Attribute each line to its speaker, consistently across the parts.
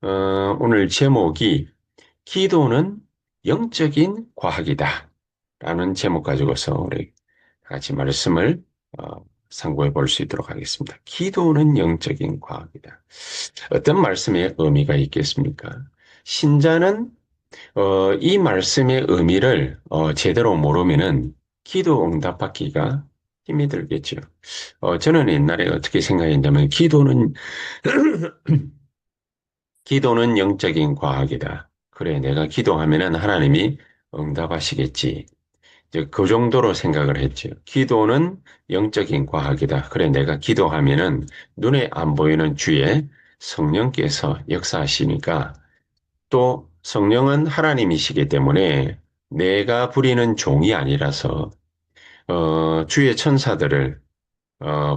Speaker 1: 오늘 제목이 기도는 영적인 과학이다 라는 제목 가지고서 우리 같이 말씀을 상고해 볼 수 있도록 하겠습니다. 기도는 영적인 과학이다. 어떤 말씀의 의미가 있겠습니까? 신자는 이 말씀의 의미를 제대로 모르면은 기도 응답받기가 힘이 들겠죠. 저는 옛날에 어떻게 생각했냐면 기도는 영적인 과학이다. 그래, 내가 기도하면은 하나님이 응답하시겠지. 이제 그 정도로 생각을 했죠. 기도는 영적인 과학이다. 그래, 내가 기도하면은 눈에 안 보이는 주에 성령께서 역사하시니까 또 성령은 하나님이시기 때문에 내가 부리는 종이 아니라서 주의 천사들을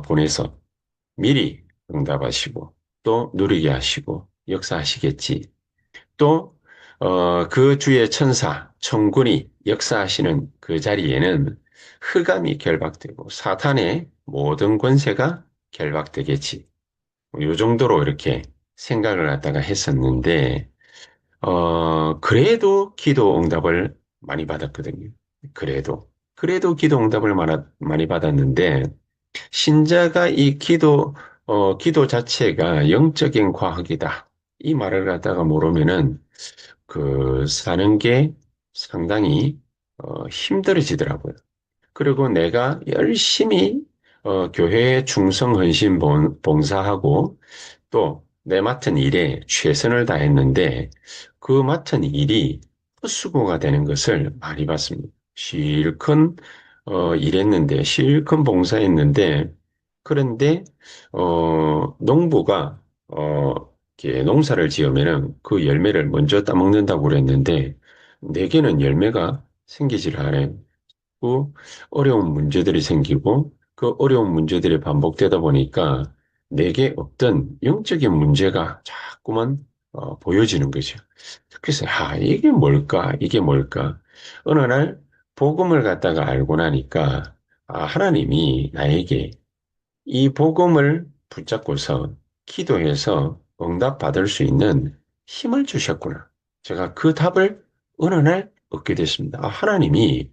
Speaker 1: 보내서 미리 응답하시고 또 누리게 하시고 역사하시겠지. 또, 그 주의 천사, 천군이 역사하시는 그 자리에는 흑암이 결박되고 사탄의 모든 권세가 결박되겠지. 요 정도로 이렇게 생각을 갖다가 했었는데, 그래도 기도 응답을 많이 받았거든요. 그래도 기도 응답을 많이 받았는데, 신자가 기도 자체가 영적인 과학이다. 이 말을 갖다가 모르면은 사는 게 상당히 힘들어지더라고요. 그리고 내가 열심히 교회에 충성, 헌신, 봉사하고 또 내 맡은 일에 최선을 다했는데 그 맡은 일이 헛수고가 되는 것을 많이 봤습니다. 실컷 일했는데, 실컷 봉사했는데, 그런데 농부가 이렇게 농사를 지으면은 그 열매를 먼저 따먹는다고 그랬는데 내게는 열매가 생기질 않아요. 그 어려운 문제들이 생기고 그 어려운 문제들이 반복되다 보니까 내게 없던 영적인 문제가 자꾸만 보여지는 거죠. 그래서 이게 뭘까? 이게 뭘까? 어느 날 복음을 갖다가 알고 나니까 하나님이 나에게 이 복음을 붙잡고서 기도해서 응답받을 수 있는 힘을 주셨구나. 제가 그 답을 어느 날 얻게 됐습니다. 하나님이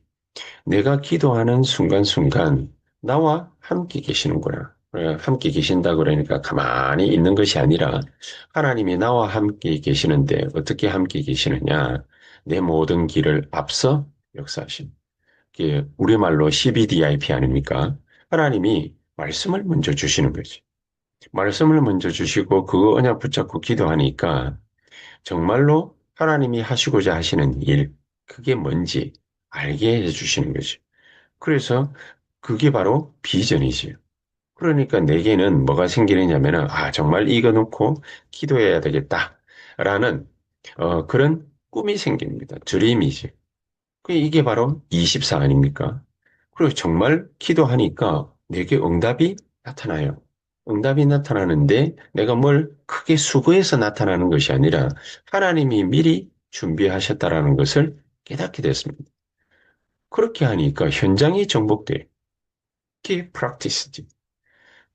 Speaker 1: 내가 기도하는 순간순간 나와 함께 계시는구나. 함께 계신다 그러니까 가만히 있는 것이 아니라 하나님이 나와 함께 계시는데 어떻게 함께 계시느냐. 내 모든 길을 앞서 역사하신. 이게 우리말로 CBDIP 아닙니까? 하나님이 말씀을 먼저 주시는 거지. 말씀을 먼저 주시고 그 언약 붙잡고 기도하니까 정말로 하나님이 하시고자 하시는 일, 그게 뭔지 알게 해주시는 거지. 그래서 그게 바로 비전이지. 그러니까 내게는 뭐가 생기느냐면은, 정말 이거 놓고 기도해야 되겠다라는, 그런 꿈이 생깁니다. 드림이지. 이게 바로 24 아닙니까? 그리고 정말 기도하니까 내게 응답이 나타나요. 응답이 나타나는데 내가 뭘 크게 수고해서 나타나는 것이 아니라 하나님이 미리 준비하셨다라는 것을 깨닫게 됐습니다. 그렇게 하니까 현장이 정복돼. 그게 프랙티스지.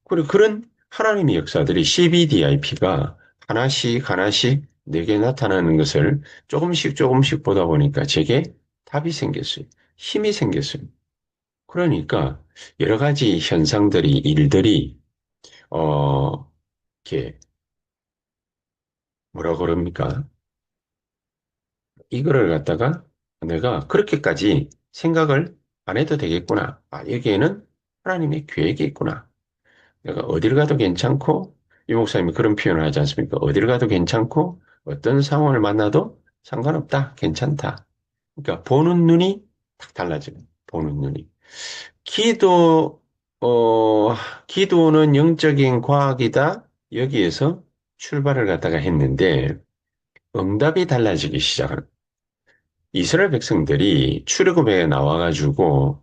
Speaker 1: 그리고 그런 하나님의 역사들이 CBDIP가 하나씩 하나씩 내게 나타나는 것을 조금씩 조금씩 보다 보니까 제게 답이 생겼어요. 힘이 생겼어요. 그러니까 여러 가지 현상들이, 일들이, 어, 이렇게, 뭐라 그럽니까? 이거를 갖다가 내가 그렇게까지 생각을 안 해도 되겠구나. 여기에는 하나님의 계획이 있구나. 내가 어딜 가도 괜찮고, 이 목사님이 그런 표현을 하지 않습니까? 어딜 가도 괜찮고, 어떤 상황을 만나도 상관없다. 괜찮다. 그러니까 보는 눈이 탁 달라지는, 보는 눈이. 기도, 기도는 영적인 과학이다. 여기에서 출발을 갖다가 했는데, 응답이 달라지기 시작합니다. 이스라엘 백성들이 출애굽에 나와가지고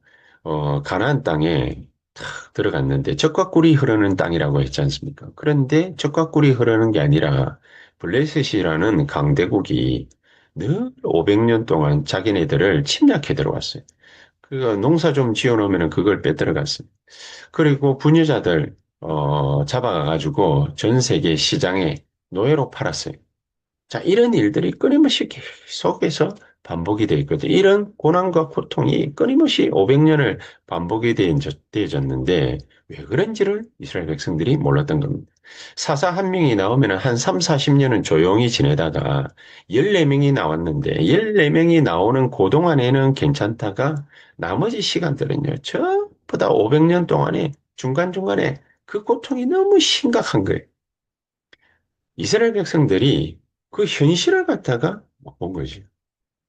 Speaker 1: 가나안 땅에 탁 들어갔는데 젖과 꿀이 흐르는 땅이라고 했지 않습니까? 그런데 젖과 꿀이 흐르는 게 아니라 블레셋이라는 강대국이 늘 500년 동안 자기네들을 침략해 들어왔어요. 그 농사 좀 지어놓으면 그걸 빼들어갔어요. 그리고 부녀자들 잡아가가지고 전 세계 시장에 노예로 팔았어요. 자, 이런 일들이 끊임없이 계속해서 반복이 되어 있거든요. 이런 고난과 고통이 끊임없이 500년을 반복이 되어졌는데 왜 그런지를 이스라엘 백성들이 몰랐던 겁니다. 사사 한 명이 나오면 한 3, 40년은 조용히 지내다가 14명이 나왔는데 14명이 나오는 그동안에는 괜찮다가 나머지 시간들은요. 전부 다 500년 동안에 중간중간에 그 고통이 너무 심각한 거예요. 이스라엘 백성들이 그 현실을 갖다가 못 본 거지.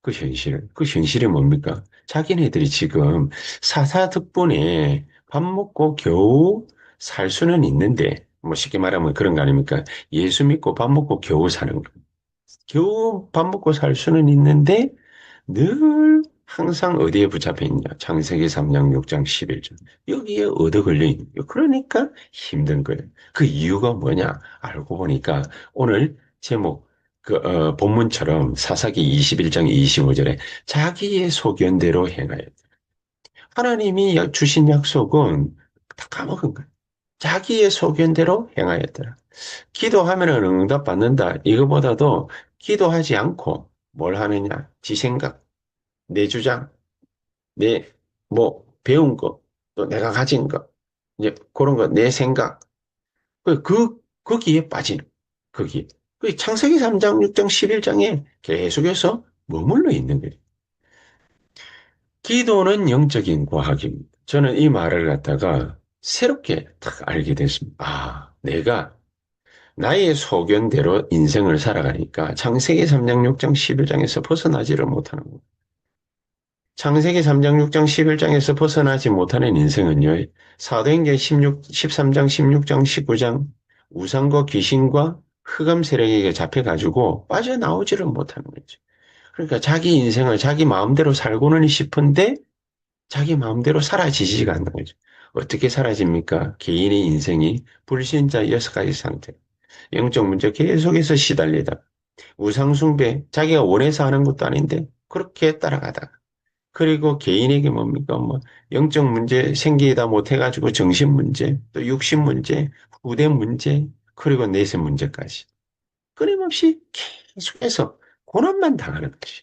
Speaker 1: 그 현실을. 그 현실이 뭡니까? 자기네들이 지금 사사 덕분에 밥 먹고 겨우 살 수는 있는데, 뭐 쉽게 말하면 그런 거 아닙니까? 예수 믿고 밥 먹고 겨우 사는 거. 겨우 밥 먹고 살 수는 있는데, 늘 항상 어디에 붙잡혀 있냐? 창세기 3장 6장 11절. 여기에 얻어 걸려 있는 거예요. 그러니까 힘든 거예요. 그 이유가 뭐냐? 알고 보니까 오늘 제목, 본문처럼 사사기 21장 25절에 자기의 소견대로 행하여. 하나님이 주신 약속은 다 까먹은 거예요. 자기의 소견대로 행하였더라. 기도하면 응답받는다. 이거보다도 기도하지 않고 뭘 하느냐? 지 생각, 내 주장, 내, 배운 거, 또 내가 가진 거, 이제 그런 거, 내 생각, 거기에 빠지는, 거기에. 그 창세기 3장, 6장, 11장에 계속해서 머물러 있는 거예요. 기도는 영적인 과학입니다. 저는 이 말을 갖다가 새롭게 딱 알게 됐습니다. 아, 내가 나의 소견대로 인생을 살아가니까 창세기 3장, 6장, 11장에서 벗어나지를 못하는 거예요. 창세기 3장, 6장, 11장에서 벗어나지 못하는 인생은요, 사도행전 13장, 16장, 19장, 우상과 귀신과 흑암 세력에게 잡혀가지고 빠져나오지를 못하는 거죠. 그러니까 자기 인생을 자기 마음대로 살고는 싶은데 자기 마음대로 사라지지가 않는 거죠. 어떻게 사라집니까? 개인의 인생이 불신자 6가지 상태. 영적 문제 계속해서 시달리다. 우상숭배, 자기가 원해서 하는 것도 아닌데 그렇게 따라가다가 그리고 개인에게 뭡니까? 뭐, 영적 문제 생기다 못해가지고 정신 문제, 또 육신 문제, 후대 문제, 그리고 내세 문제까지. 끊임없이 계속해서 고난만 당하는 것이.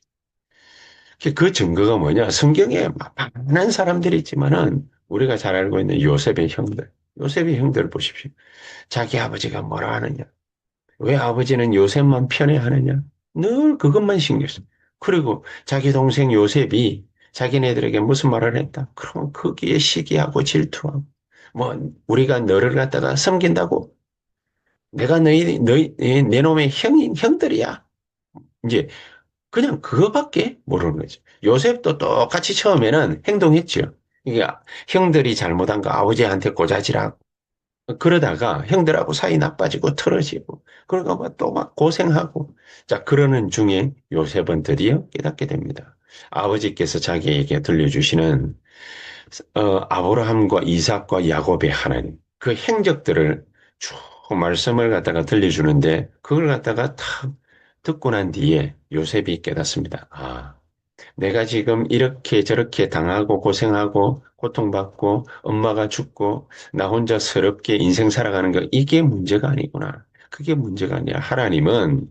Speaker 1: 그 증거가 뭐냐? 성경에 많은 사람들이 있지만은 우리가 잘 알고 있는 요셉의 형들. 요셉의 형들을 보십시오. 자기 아버지가 뭐라 하느냐? 왜 아버지는 요셉만 편애하느냐? 늘 그것만 신경 써. 그리고 자기 동생 요셉이 자기네들에게 무슨 말을 했다? 그럼 거기에 시기하고 질투하고, 뭐, 우리가 너를 갖다가 섬긴다고? 내가 내 놈의 형들이야. 이제, 그냥 그거밖에 모르는 거죠. 요셉도 똑같이 처음에는 행동했죠. 이게 형들이 잘못한 거 아버지한테 고자질하고, 그러다가 형들하고 사이 나빠지고 틀어지고 그러니까 또막 고생하고 자 그러는 중에 요셉은 드디어 깨닫게 됩니다. 아버지께서 자기에게 들려주시는 아브라함과 이삭과 야곱의 하나님 그 행적들을 쭉 말씀을 갖다가 들려주는데 그걸 갖다가 탁 듣고 난 뒤에 요셉이 깨닫습니다. 아 내가 지금 이렇게 저렇게 당하고 고생하고 고통받고 엄마가 죽고 나 혼자 서럽게 인생 살아가는 거 이게 문제가 아니구나. 그게 문제가 아니야. 하나님은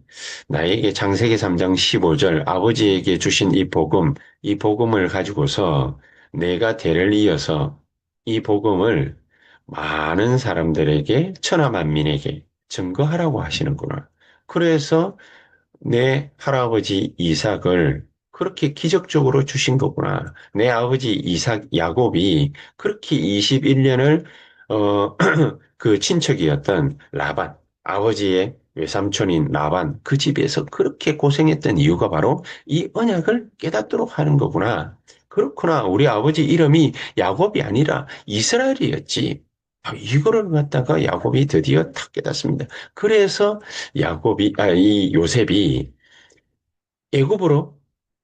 Speaker 1: 나에게 창세기 3장 15절 아버지에게 주신 이 복음을 가지고서 내가 대를 이어서 이 복음을 많은 사람들에게 천하만민에게 증거하라고 하시는구나. 그래서 내 할아버지 이삭을 그렇게 기적적으로 주신 거구나. 내 아버지 이삭, 야곱이 그렇게 21년을, 그 친척이었던 라반, 아버지의 외삼촌인 라반, 그 집에서 그렇게 고생했던 이유가 바로 이 언약을 깨닫도록 하는 거구나. 그렇구나. 우리 아버지 이름이 야곱이 아니라 이스라엘이었지. 이거를 갖다가 야곱이 드디어 탁 깨닫습니다. 그래서 이 요셉이 애굽으로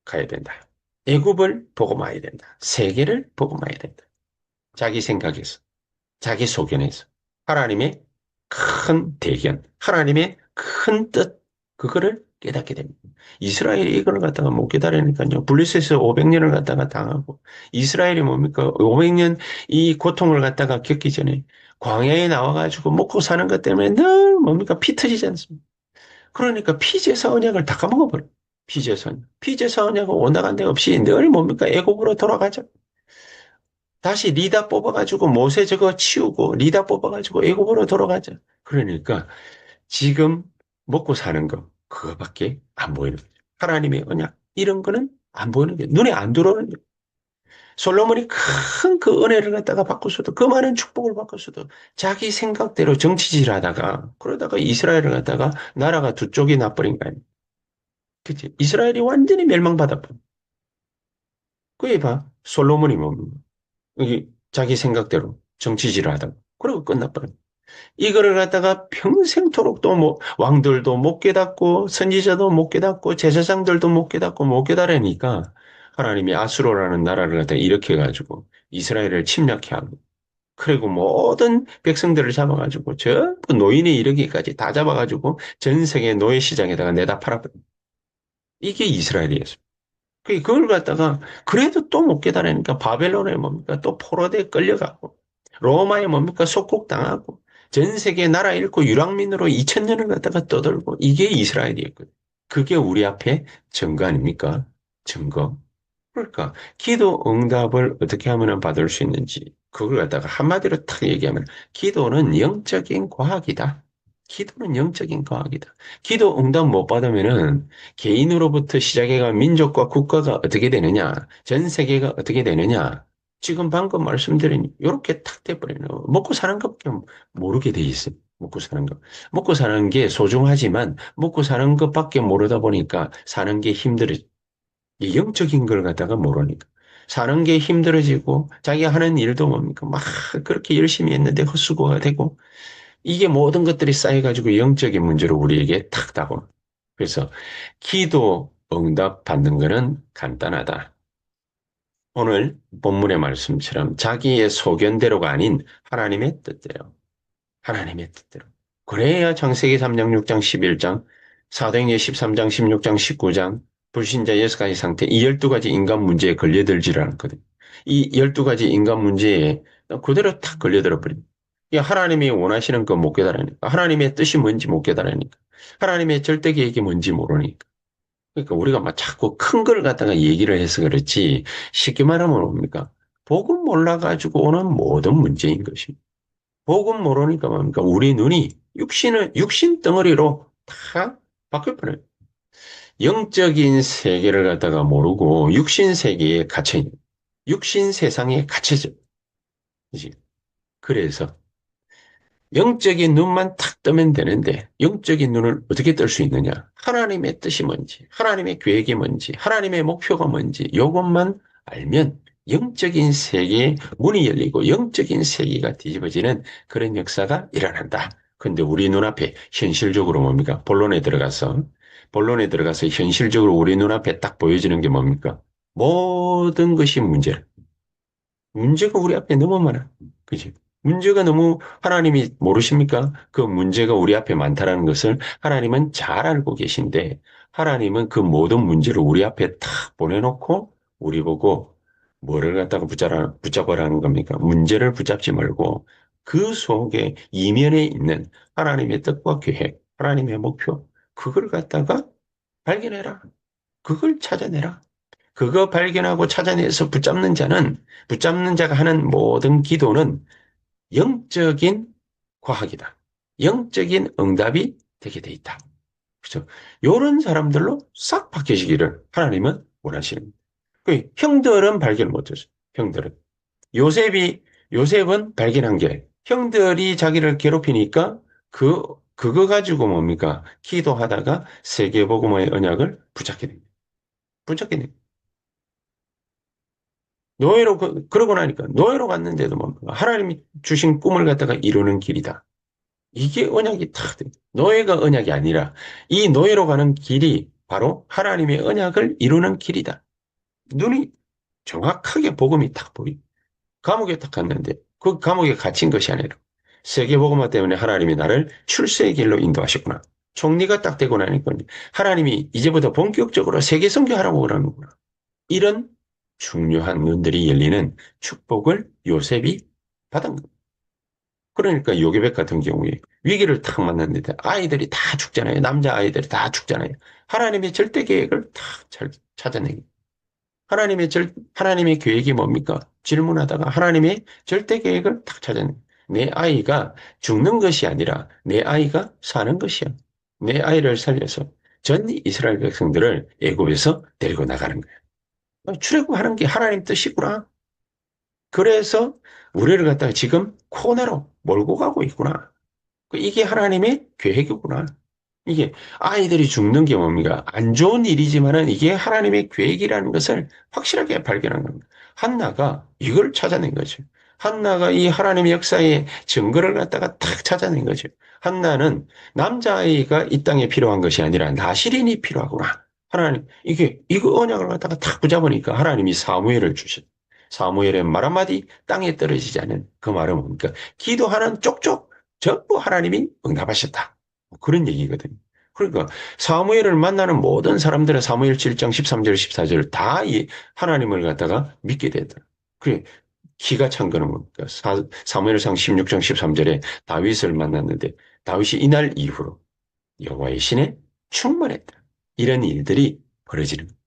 Speaker 1: 가야 된다. 애굽을 보고 마야 된다. 세계를 보고 마야 된다. 자기 생각에서, 자기 소견에서 하나님의 큰 대견, 하나님의 큰 뜻, 그거를 깨닫게 됩니다. 이스라엘이 이걸 갖다가 못 깨달으니까요. 블레셋에서 500년을 갖다가 당하고 이스라엘이 뭡니까? 500년 이 고통을 갖다가 겪기 전에 광야에 나와가지고 먹고 사는 것 때문에 늘 뭡니까? 피 터지지 않습니까? 그러니까 피제사 언약을 다 까먹어버려. 피제사 언약은 온당한 데 없이 늘 뭡니까? 애국으로 돌아가자. 다시 리다 뽑아가지고 모세 저거 치우고 리다 뽑아가지고 애국으로 돌아가자. 그러니까 지금 먹고 사는 거 그거밖에 안 보이는 거죠. 하나님의 언약 이런 거는 안 보이는 게 눈에 안 들어오는 게 솔로몬이 큰 그 은혜를 갖다가 바꿨어도 그 많은 축복을 바꿨어도 자기 생각대로 정치질하다가 그러다가 이스라엘을 갖다가 나라가 두 쪽이 나버린 거 아니야. 그치? 이스라엘이 완전히 멸망받아버려. 그게 봐. 솔로몬이 뭡니까? 여기 자기 생각대로 정치질하다가 그러고 끝나버려. 이거를 갖다가 평생토록 또 뭐 왕들도 못 깨닫고 선지자도 못 깨닫고 제사장들도 못 깨닫고 못 깨달으니까 하나님이 아수르라는 나라를 갖다가 일으켜 가지고 이스라엘을 침략해 하고 그리고 모든 백성들을 잡아가지고 전부 노인에 이르기까지 다 잡아가지고 전 세계 노예 시장에다가 내다 팔아버려. 이게 이스라엘이었어. 그걸 갖다가 그래도 또 못 깨달으니까 바벨론에 뭡니까 또 포로돼 끌려가고 로마에 뭡니까 속국당하고 전 세계 나라 잃고 유랑민으로 2000년을 갖다가 떠들고 이게 이스라엘이었거든. 그게 우리 앞에 증거 아닙니까? 증거. 그러니까 기도 응답을 어떻게 하면 받을 수 있는지 그걸 갖다가 한마디로 탁 얘기하면 기도는 영적인 과학이다. 기도는 영적인 과학이다. 기도 응답 못 받으면은 개인으로부터 시작해가 민족과 국가가 어떻게 되느냐, 전 세계가 어떻게 되느냐. 지금 방금 말씀드린 이렇게 탁 돼버리는 먹고 사는 것밖에 모르게 돼 있어요. 먹고 사는 것. 먹고 사는 게 소중하지만 먹고 사는 것밖에 모르다 보니까 사는 게 힘들어. 이 영적인 걸 갖다가 모르니까. 사는 게 힘들어지고, 자기가 하는 일도 뭡니까? 막 그렇게 열심히 했는데 헛수고가 되고, 이게 모든 것들이 쌓여가지고 영적인 문제로 우리에게 탁 다가옵니다. 그래서 기도 응답 받는 것은 간단하다. 오늘 본문의 말씀처럼 자기의 소견대로가 아닌 하나님의 뜻대로. 하나님의 뜻대로. 그래야 창세기 3장, 6장, 11장, 사도행전 13장, 16장, 19장, 불신자 6가지 상태, 이 12가지 인간 문제에 걸려들지를 않거든. 이 12가지 인간 문제에 그대로 탁 걸려들어 버립니다. 하나님이 원하시는 거 못 깨달으니까. 하나님의 뜻이 뭔지 못 깨달으니까. 하나님의 절대 계획이 뭔지 모르니까. 그러니까 우리가 막 자꾸 큰 걸 갖다가 얘기를 해서 그렇지 쉽게 말하면 뭡니까? 복음 몰라가지고 오는 모든 문제인 것입니다. 복음 모르니까 뭡니까? 우리 눈이 육신 덩어리로 다 바뀌어버려요. 영적인 세계를 갖다가 모르고 육신 세계에 갇혀있는, 육신 세상에 갇혀져. 그지? 그래서 영적인 눈만 탁 뜨면 되는데 영적인 눈을 어떻게 뜰 수 있느냐? 하나님의 뜻이 뭔지, 하나님의 계획이 뭔지, 하나님의 목표가 뭔지 이것만 알면 영적인 세계에 문이 열리고 영적인 세계가 뒤집어지는 그런 역사가 일어난다. 근데 우리 눈앞에 현실적으로 뭡니까? 본론에 들어가서 현실적으로 우리 눈앞에 딱 보여지는 게 뭡니까? 모든 것이 문제라. 문제가 우리 앞에 너무 많아. 그지? 문제가 너무 하나님이 모르십니까? 그 문제가 우리 앞에 많다라는 것을 하나님은 잘 알고 계신데 하나님은 그 모든 문제를 우리 앞에 탁 보내놓고 우리 보고 뭐를 갖다가 붙잡으라는 겁니까? 문제를 붙잡지 말고 그 속에 이면에 있는 하나님의 뜻과 계획, 하나님의 목표, 그걸 갖다가 발견해라. 그걸 찾아내라. 그거 발견하고 찾아내서 붙잡는 자가 하는 모든 기도는 영적인 과학이다. 영적인 응답이 되게 돼 있다. 그렇죠? 이런 사람들로 싹 바뀌시기를 하나님은 원하시는. 그 형들은 발견 못했어요. 형들은. 요셉은 발견한 게 형들이 자기를 괴롭히니까 그거 가지고 뭡니까? 기도하다가 세계복음의 언약을 붙잡게 됩니다. 붙잡게 됩니다. 그러고 나니까, 노예로 갔는데도 뭡니까? 하나님이 주신 꿈을 갖다가 이루는 길이다. 이게 언약이 탁 돼. 노예가 언약이 아니라, 이 노예로 가는 길이 바로 하나님의 언약을 이루는 길이다. 눈이 정확하게 복음이 탁 보이. 감옥에 딱 갔는데, 그 감옥에 갇힌 것이 아니라, 세계복음화 때문에 하나님이 나를 출세의 길로 인도하셨구나. 총리가 딱 되고 나니까, 하나님이 이제부터 본격적으로 세계 선교하라고 그러는구나. 이런 중요한 눈들이 열리는 축복을 요셉이 받은 겁니다. 그러니까 요괴백 같은 경우에 위기를 탁 만났는데 아이들이 다 죽잖아요. 남자 아이들이 다 죽잖아요. 하나님의 절대 계획을 탁 잘 찾아내기. 하나님의 계획이 뭡니까? 질문하다가 하나님의 절대 계획을 탁 찾아내. 내 아이가 죽는 것이 아니라 내 아이가 사는 것이야. 내 아이를 살려서 전 이스라엘 백성들을 애굽에서 데리고 나가는 거야. 출애굽하는 게 하나님 뜻이구나. 그래서 우리를 갖다가 지금 코너로 몰고 가고 있구나. 이게 하나님의 계획이구나. 이게 아이들이 죽는 게 뭡니까? 안 좋은 일이지만은 이게 하나님의 계획이라는 것을 확실하게 발견한 겁니다. 한나가 이걸 찾아낸 거죠. 한나가 이 하나님의 역사의 증거를 갖다가 탁 찾아낸 거죠. 한나는 남자아이가 이 땅에 필요한 것이 아니라 나실인이 필요하구나. 하나님, 이거 언약을 갖다가 탁 붙잡으니까 하나님이 사무엘을 주셨. 사무엘의 말 한마디 땅에 떨어지지 않은 그 말은 뭡니까? 기도하는 쪽쪽 전부 하나님이 응답하셨다. 뭐 그런 얘기거든요. 그러니까 사무엘을 만나는 모든 사람들은 사무엘 7장 13절 14절 다 이 하나님을 갖다가 믿게 되더라. 그래 기가 찬 거는 뭡니까? 사무엘상 16장 13절에 다윗을 만났는데 다윗이 이날 이후로 여호와의 신에 충만했다. 이런 일들이 벌어지는 거예요.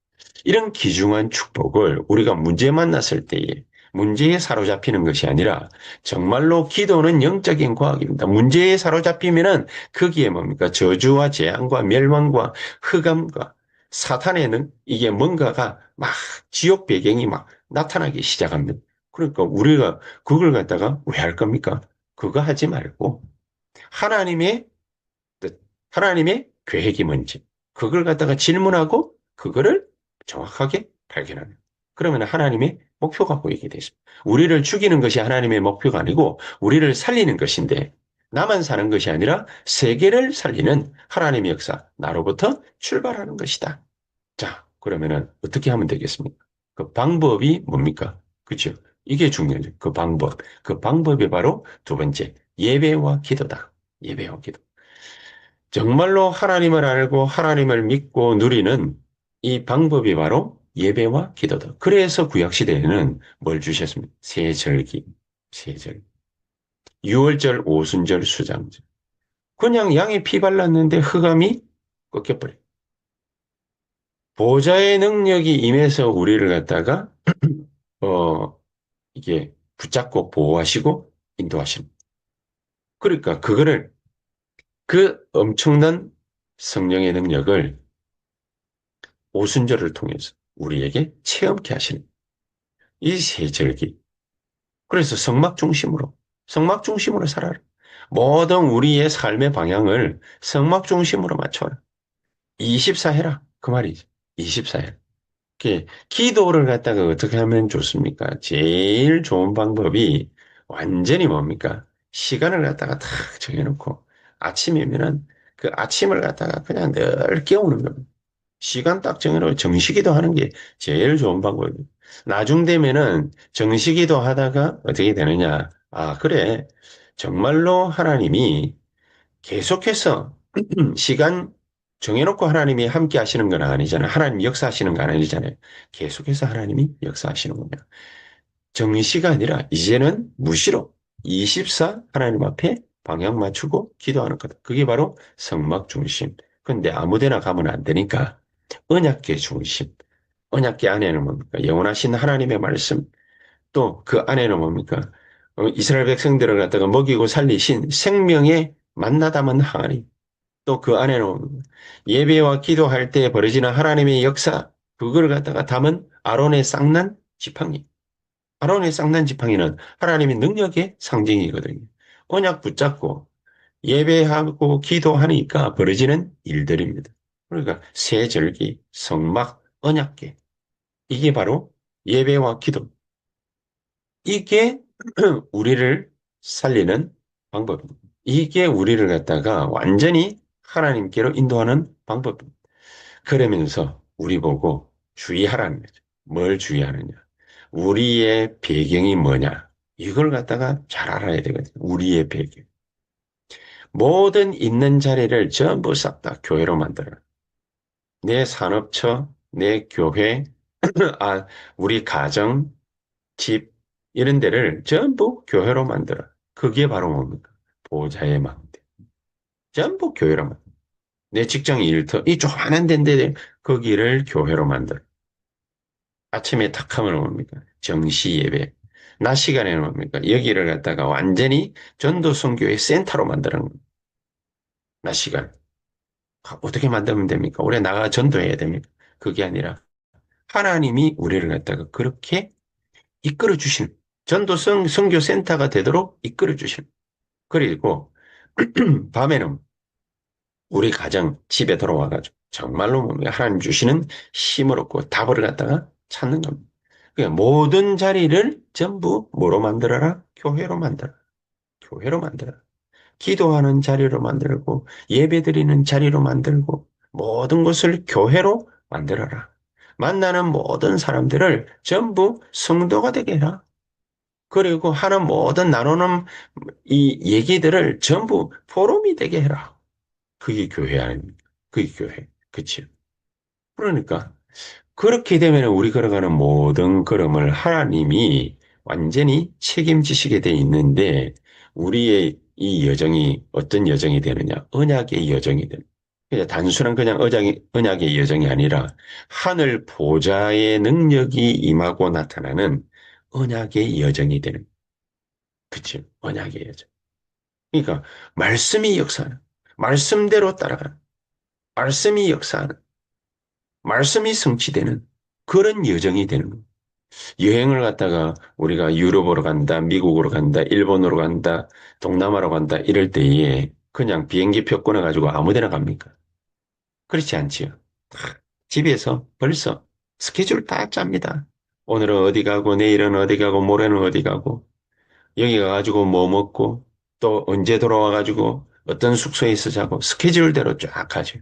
Speaker 1: 이런 귀중한 축복을 우리가 문제 만났을 때에 문제에 사로잡히는 것이 아니라 정말로 기도는 영적인 과학입니다. 문제에 사로잡히면은 거기에 뭡니까? 저주와 재앙과 멸망과 흑암과 사탄에는 이게 뭔가가 막 지옥 배경이 막 나타나기 시작합니다. 그러니까 우리가 그걸 갖다가 왜 할 겁니까? 그거 하지 말고 하나님의 뜻, 하나님의 계획이 뭔지 그걸 갖다가 질문하고 그거를 정확하게 발견하는. 그러면 하나님의 목표가 보이게 되습니다. 우리를 죽이는 것이 하나님의 목표가 아니고 우리를 살리는 것인데 나만 사는 것이 아니라 세계를 살리는 하나님의 역사, 나로부터 출발하는 것이다. 자, 그러면은 어떻게 하면 되겠습니까? 그 방법이 뭡니까? 그렇죠? 이게 중요하죠. 그 방법. 그 방법이 바로 두 번째, 예배와 기도다. 예배와 기도. 정말로 하나님을 알고 하나님을 믿고 누리는 이 방법이 바로 예배와 기도다. 그래서 구약시대에는 뭘 주셨습니까? 세절기, 세절. 유월절, 오순절, 수장절. 그냥 양이 피 발랐는데 흑암이 꺾여버려. 보좌의 능력이 임해서 우리를 갖다가, 어, 이게 붙잡고 보호하시고 인도하십니다. 그러니까 그 엄청난 성령의 능력을 오순절을 통해서 우리에게 체험케 하시는 이 세절기. 그래서 성막 중심으로 살아라. 모든 우리의 삶의 방향을 성막 중심으로 맞춰라. 24 해라. 그 말이지. 24 해라. 기도를 갖다가 어떻게 하면 좋습니까? 제일 좋은 방법이 완전히 뭡니까? 시간을 갖다가 탁 정해놓고 아침이면은 그 아침을 갖다가 그냥 늘 깨우는 겁니다. 시간 딱 정해놓고 정시기도 하는 게 제일 좋은 방법이에요. 나중 되면은 정시기도 하다가 어떻게 되느냐. 아, 그래. 정말로 하나님이 계속해서 시간 정해놓고 하나님이 함께 하시는 건 아니잖아요. 하나님 역사하시는 건 아니잖아요. 계속해서 하나님이 역사하시는군요. 정시가 아니라 이제는 무시로 24 하나님 앞에 방향 맞추고 기도하는 거다. 그게 바로 성막 중심. 근데 아무데나 가면 안 되니까 언약계 중심. 언약계 안에는 뭡니까? 영원하신 하나님의 말씀. 또 그 안에는 뭡니까? 이스라엘 백성들을 갖다가 먹이고 살리신 생명의 만나 담은 하나님. 또 그 안에는 예배와 기도할 때 벌어지는 하나님의 역사, 그걸 갖다가 담은 아론의 쌍난 지팡이. 아론의 쌍난 지팡이는 하나님의 능력의 상징이거든요. 언약 붙잡고 예배하고 기도하니까 벌어지는 일들입니다. 그러니까 세절기, 성막, 언약계. 이게 바로 예배와 기도. 이게 우리를 살리는 방법입니다. 이게 우리를 갖다가 완전히 하나님께로 인도하는 방법입니다. 그러면서 우리 보고 주의하라는 거죠. 뭘 주의하느냐. 우리의 배경이 뭐냐. 이걸 갖다가 잘 알아야 되거든요. 우리의 배경. 모든 있는 자리를 전부 싹 다 교회로 만들어라. 내 산업처, 내 교회, 우리 가정, 집, 이런 데를 전부 교회로 만들어. 그게 바로 뭡니까? 보좌의 망대. 전부 교회로 만들. 내 직장 일터, 이 조그만한 데인데 거기를 교회로 만들어. 아침에 탁 하면 뭡니까? 정시 예배. 낮 시간에는 뭡니까? 여기를 갖다가 완전히 전도 선교의 센터로 만드는 겁니다. 낮 시간. 어떻게 만들면 됩니까? 우리 나가 전도해야 됩니까? 그게 아니라 하나님이 우리를 갖다가 그렇게 이끌어 주시는 전도 선교 센터가 되도록 이끌어 주시는. 그리고 밤에는 우리 가정 집에 돌아와가지고 정말로 뭡니까? 하나님 주시는 힘을 얻고 답을 갖다가 찾는 겁니다. 그러니까 모든 자리를 전부 뭐로 만들어라? 교회로 만들어라. 교회로 만들어라. 기도하는 자리로 만들고 예배드리는 자리로 만들고 모든 것을 교회로 만들어라. 만나는 모든 사람들을 전부 성도가 되게 해라. 그리고 하는 모든 나누는 이 얘기들을 전부 포럼이 되게 해라. 그게 교회 아닙니까? 그게 교회. 그치? 그러니까 그렇게 되면 우리 걸어가는 모든 걸음을 하나님이 완전히 책임지시게 돼 있는데 우리의 이 여정이 어떤 여정이 되느냐? 언약의 여정이 되는. 그냥 단순한 그냥 언약의 여정이 아니라 하늘 보좌의 능력이 임하고 나타나는 언약의 여정이 되는. 그치? 언약의 여정. 그러니까 말씀이 역사하는, 말씀대로 따라가는, 말씀이 역사하는, 말씀이 성취되는 그런 여정이 되는 거예요. 여행을 갔다가 우리가 유럽으로 간다, 미국으로 간다, 일본으로 간다, 동남아로 간다 이럴 때에 그냥 비행기 표 끊어가지고 아무 데나 갑니까? 그렇지 않지요. 집에서 벌써 스케줄 다 짭니다. 오늘은 어디 가고 내일은 어디 가고 모레는 어디 가고 여기 가가지고 뭐 먹고 또 언제 돌아와가지고 어떤 숙소에서 자고 스케줄대로 쫙 하죠.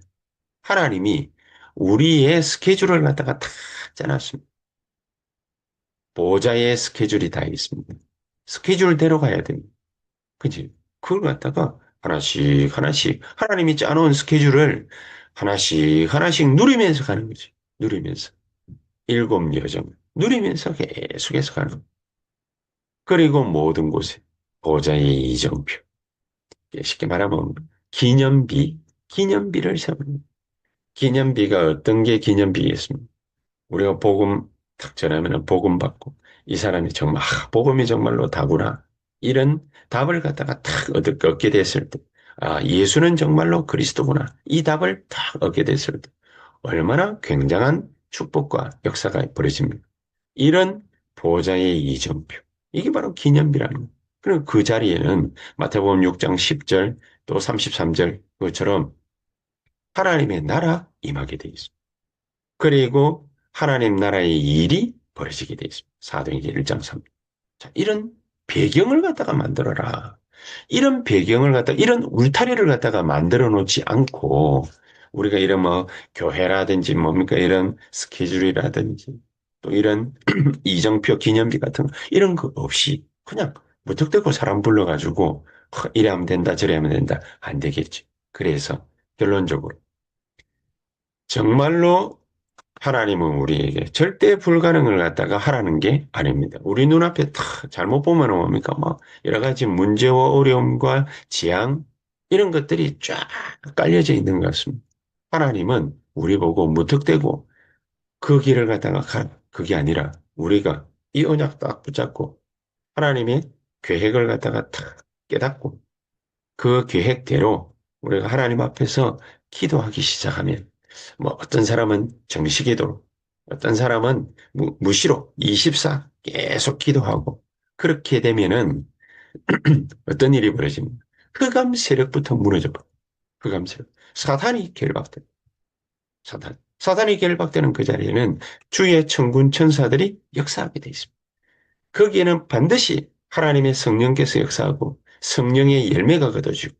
Speaker 1: 하나님이 우리의 스케줄을 갖다가 다 짜놨습니다. 보호자의 스케줄이 다 있습니다. 스케줄대로 가야 됩니다. 그지? 그걸 갖다가 하나씩 하나씩 하나님이 짜놓은 스케줄을 하나씩 하나씩 누리면서 가는 거지. 누리면서. 일곱 여정. 누리면서 계속해서 가는 거. 그리고 모든 곳에 보호자의 이정표. 쉽게 말하면 기념비를 세우는 기념비가 어떤 게 기념비겠습니까? 우리가 복음 탁 전하면 복음 받고 이 사람이 정말 복음이 정말로 다구나 이런 답을 갖다가 탁 얻게 됐을 때 예수는 정말로 그리스도구나 이 답을 탁 얻게 됐을 때 얼마나 굉장한 축복과 역사가 벌어집니까? 이런 보좌의 이정표 이게 바로 기념비라는 거예요. 그리고 그 자리에는 마태복음 6장 10절 또 33절 그처럼 하나님의 나라 임하게 되어 있습니다. 그리고 하나님 나라의 일이 벌어지게 되어 있습니다. 사도행전 1장 3. 자, 이런 배경을 갖다가 만들어라. 이런 배경을 갖다가, 이런 울타리를 갖다가 만들어 놓지 않고, 우리가 이런 뭐, 교회라든지 뭡니까, 이런 스케줄이라든지, 또 이런 이정표 기념비 같은 거, 이런 거 없이, 그냥 무턱대고 사람 불러가지고, 이래 하면 된다, 저래 하면 된다. 안 되겠지. 그래서, 결론적으로, 정말로 하나님은 우리에게 절대 불가능을 갖다가 하라는 게 아닙니다. 우리 눈앞에 다 잘못 보면 뭡니까? 막 여러 가지 문제와 어려움과 재앙 이런 것들이 쫙 깔려져 있는 것 같습니다. 하나님은 우리 보고 무턱대고 그 길을 갖다가 가. 그게 아니라 우리가 이 언약 딱 붙잡고 하나님의 계획을 갖다가 딱 깨닫고 그 계획대로 우리가 하나님 앞에서 기도하기 시작하면 뭐 어떤 사람은 정식기도로 어떤 사람은 무시로 24 계속 기도하고 그렇게 되면은 어떤 일이 벌어집니까? 흑암 세력부터 무너져 버려. 흑암 세력. 사탄이 결박돼. 사탄이 결박되는 그 자리에는 주의 천군 천사들이 역사하게 돼 있습니다. 거기에는 반드시 하나님의 성령께서 역사하고 성령의 열매가 거둬지고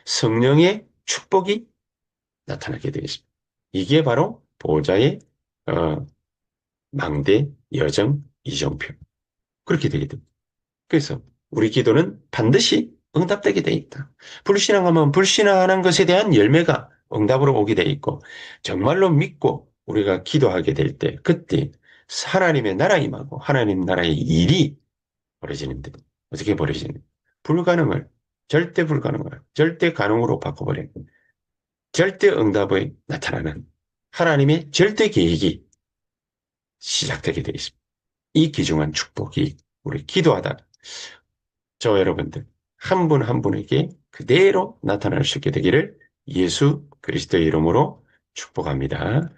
Speaker 1: 성령의 축복이 나타나게 되어 있습니다. 이게 바로 보호자의 어, 망대, 여정, 이정표. 그렇게 되게 됩니다. 그래서 우리 기도는 반드시 응답되게 돼 있다. 불신앙하면 불신앙하는 것에 대한 열매가 응답으로 오게 돼 있고 정말로 믿고 우리가 기도하게 될 때 그때 하나님의 나라 임하고 하나님 나라의 일이 벌어지는데 어떻게 벌어지는? 불가능을 절대 불가능을 절대 가능으로 바꿔버린 절대 응답의 나타나는 하나님의 절대 계획이 시작되게 되어 있습니다. 이 귀중한 축복이 우리 기도하다 저 여러분들 한 분 한 분에게 그대로 나타날 수 있게 되기를 예수 그리스도의 이름으로 축복합니다.